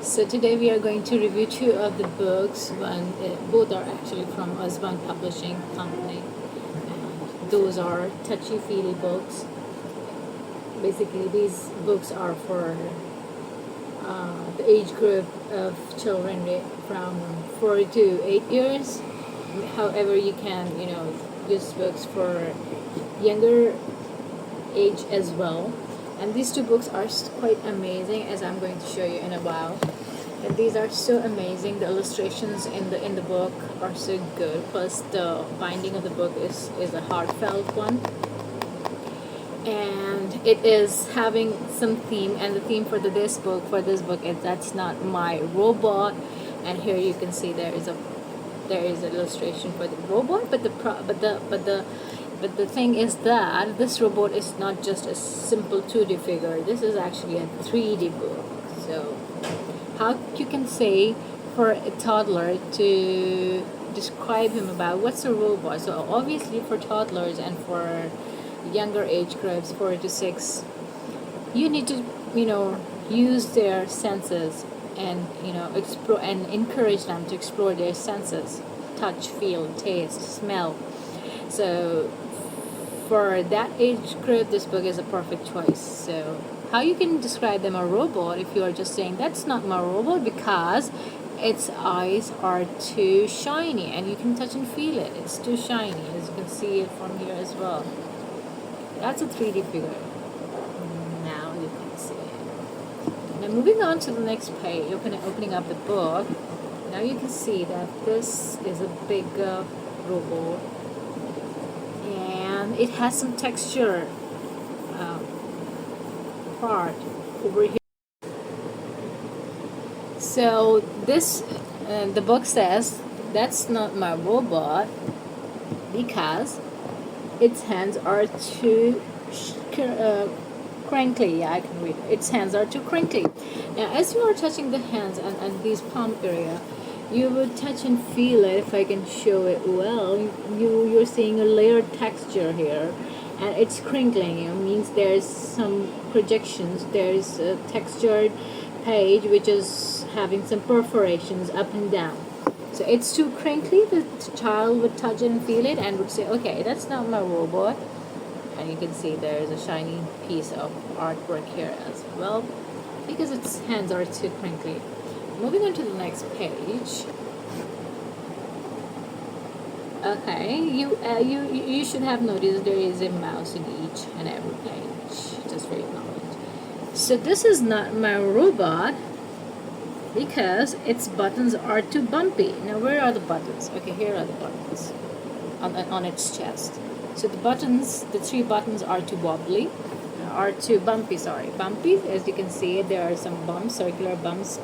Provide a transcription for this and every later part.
So today we are going to review two of the books. Both are actually from Usborne Publishing Company. And those are touchy-feely books. Basically, these books are for the age group of children from 4 to 8 years. However, you can use books for younger age as well. And these two books are quite amazing, as I'm going to show you in a while. And these are so amazing. The illustrations in the book are so good. Plus, the binding of the book is a heartfelt one, and it is having some theme. And the theme for this book is "That's Not My Robot." And here you can see there is an illustration for the robot, but the thing is that this robot is not just a simple 2D figure. This is actually a 3D book. So how you can say for a toddler to describe him about what's a robot? So obviously for toddlers and for younger age groups, 4 to 6, you need to use their senses and explore and encourage them to explore their senses: touch, feel, taste, smell. So for that age group, this book is a perfect choice. So how you can describe them a robot if you are just saying that's not my robot because its eyes are too shiny and you can touch and feel it. It's too shiny, as you can see it from here as well. That's a 3D figure. Now you can see it. Now moving on to the next page, opening up the book. Now you can see that this is a big robot, and it has some texture part over here. So this, the book says, that's not my robot because its hands are too crinkly. Yeah, I can read it. Its hands are too crinkly. Now, as you are touching the hands and these palm area, you would touch and feel it. If I can show it well, you're seeing a layered texture here, and it's crinkling. It means there's some projections. There's a textured page which is having some perforations up and down. So it's too crinkly. The child would touch and feel it and would say, "Okay, that's not my robot." And you can see there's a shiny piece of artwork here as well because its hands are too crinkly. Moving on to the next page. Okay, you should have noticed there is a mouse in each and every page, just for your knowledge. So this is not my robot because its buttons are too bumpy. Now where are the buttons? Okay, here are the buttons on its chest. So the 3 buttons are too wobbly, are too bumpy. Sorry, bumpy. As you can see, there are some bumps, circular bumps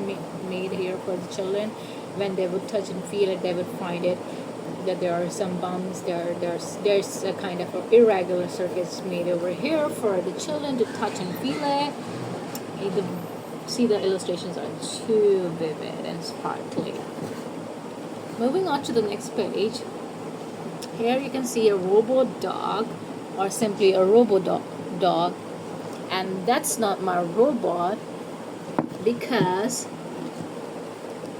made here for the children. When they would touch and feel it, they would find it that there are some bumps. There's a kind of irregular surface made over here for the children to touch and feel it. See, the illustrations are too vivid and sparkly. Moving on to the next page. Here you can see a robot dog, or simply a dog, and that's not my robot because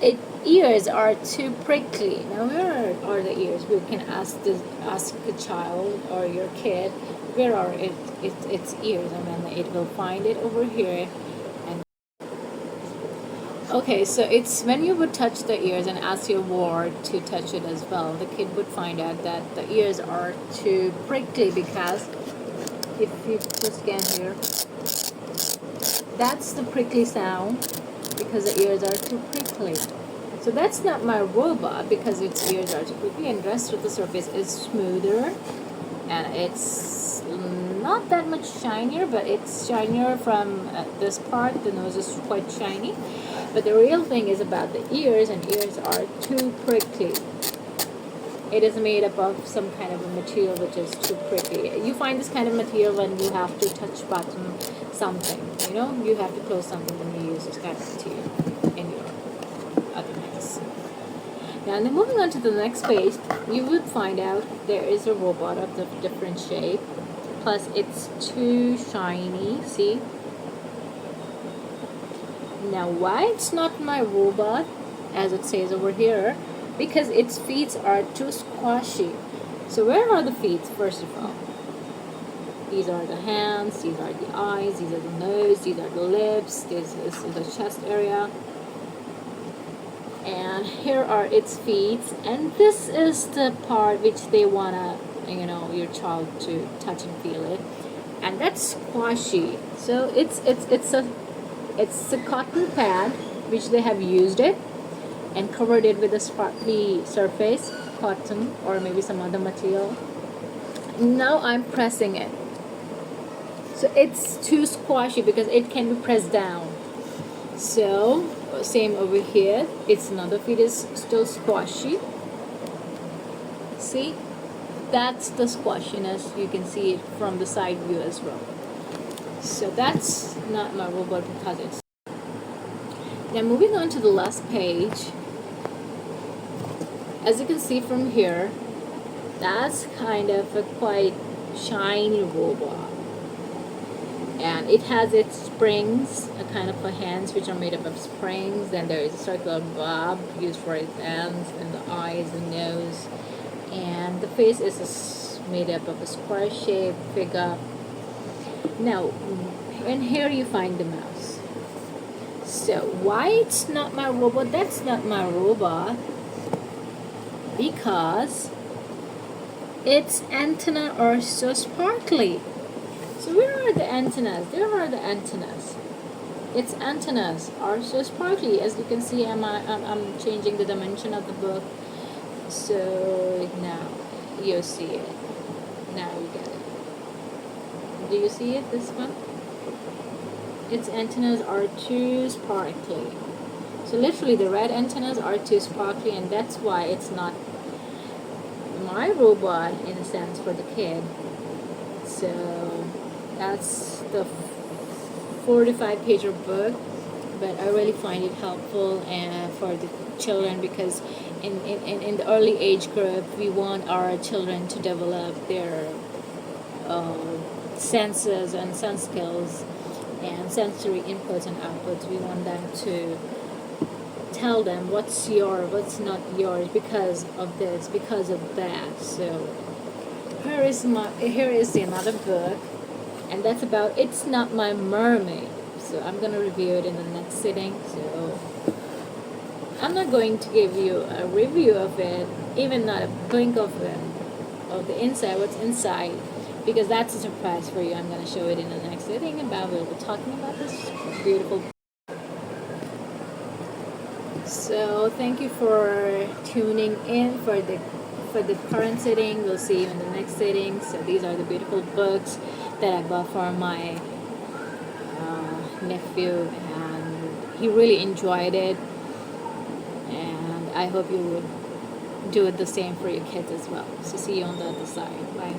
its ears are too prickly. Now where are the ears? We can ask a child or your kid, where are its ears, and then it will find it over here. Okay, so it's when you would touch the ears and ask your ward to touch it as well, the kid would find out that the ears are too prickly because if you just scan here, that's the prickly sound because the ears are too prickly. So that's not my robot because its ears are too prickly, and the rest of the surface is smoother and it's not that much shinier, but it's shinier from this part. The nose is quite shiny. But the real thing is about the ears, and ears are too prickly. It is made up of some kind of a material which is too prickly. You find this kind of material when you have to touch button something. You have to close something, when you use this kind of material in your other hands. Now, and then moving on to the next page, you would find out there is a robot of the different shape. Plus, it's too shiny. See? Now, why it's not my robot, as it says over here? Because its feet are too squashy. So where are the feet, first of all? These are the hands, these are the eyes, these are the nose, these are the lips, this is the chest area. And here are its feet, and this is the part which they wanna, your child to touch and feel it. And that's squashy. So it's a cotton pad which they have used it and covered it with a sparkly surface, cotton or maybe some other material. Now I'm pressing it. So it's too squashy because it can be pressed down. So same over here. Its another feet is still squashy. See? That's the squashiness. You can see it from the side view as well. So that's not my robot because it's... Now moving on to the last page. As you can see from here, that's kind of a quite shiny robot. And it has its springs, a kind of hands which are made up of springs. Then there is a circular bob used for its hands, and the eyes, the nose, and the face is made up of a square shape figure. Now, and here you find the mouse. So why it's not my robot? That's not my robot because its antenna are so sparkly. So where are the antennas? There are the antennas. Its antennas are so sparkly. As you can see, I'm changing the dimension of the book. So now you see it. Now you get it. Do you see it, this one? Its antennas are too sparkly. So literally the red antennas are too sparkly, and that's why it's not my robot in a sense for the kid. So that's the 45-page book, but I really find it helpful and for the children because in the early age group we want our children to develop their senses and sense skills and sensory inputs and outputs. We want them to tell them what's yours, what's not yours, because of this, because of that. So here is another book, and that's about It's Not My Mermaid. So I'm gonna review it in the next sitting. So I'm not going to give you a review of it, even not a blink of it, of the inside, what's inside, because that's a surprise for you. I'm gonna show it in the next sitting, and we'll be talking about this beautiful. So thank you for tuning in for the current sitting. We'll see you in the next sitting. So these are the beautiful books that I bought for my nephew, and he really enjoyed it, and I hope you would do it the same for your kids as well. So see you on the other side. Bye.